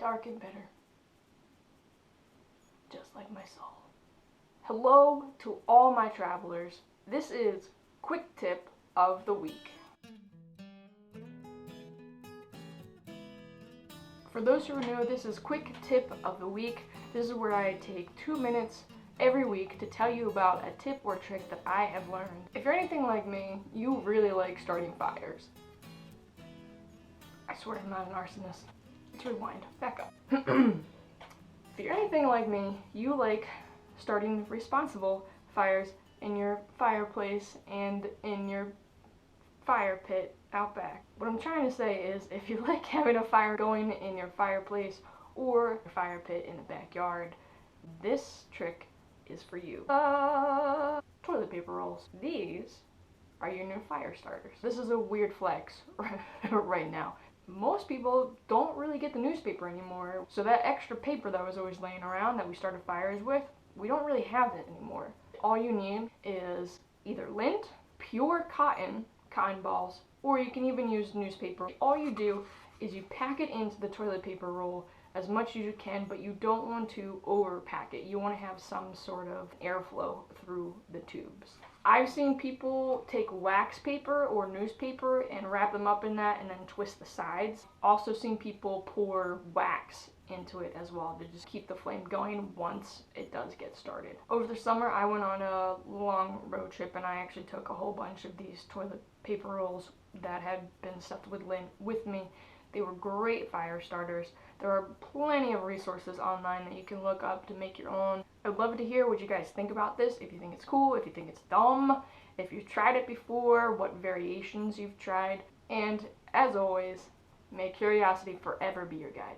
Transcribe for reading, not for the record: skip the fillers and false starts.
dark and bitter, just like my soul. Hello to all my travelers. This is Quick Tip of the Week. For those who are new, this is Quick Tip of the Week. This is where I take 2 minutes every week to tell you about a tip or trick that I have learned. If you're anything like me, you really like starting fires. I swear I'm not an arsonist. Let's rewind. Back up. If you're anything like me, you like starting responsible fires in your fireplace and in your fire pit out back. What I'm trying to say is, if you like having a fire going in your fireplace or your fire pit in the backyard, this trick is for you. Toilet paper rolls. These are your new fire starters. This is a weird flex right now. Most people don't really get the newspaper anymore, so that extra paper that was always laying around that we started fires with, we don't really have it anymore. All you need is either lint, pure cotton balls, or you can even use newspaper. All you do is you pack it into the toilet paper roll as much as you can, but you don't want to overpack it. You want to have some sort of airflow through the tubes. I've seen people take wax paper or newspaper and wrap them up in that and then twist the sides. Also seen people pour wax into it as well to just keep the flame going once it does get started. Over the summer I went on a long road trip and I actually took a whole bunch of these toilet paper rolls that had been stuffed with lint with me. They were great fire starters. There are plenty of resources online that you can look up to make your own. I'd love to hear what you guys think about this, if you think it's cool, if you think it's dumb, if you've tried it before, what variations you've tried, and as always, may curiosity forever be your guide.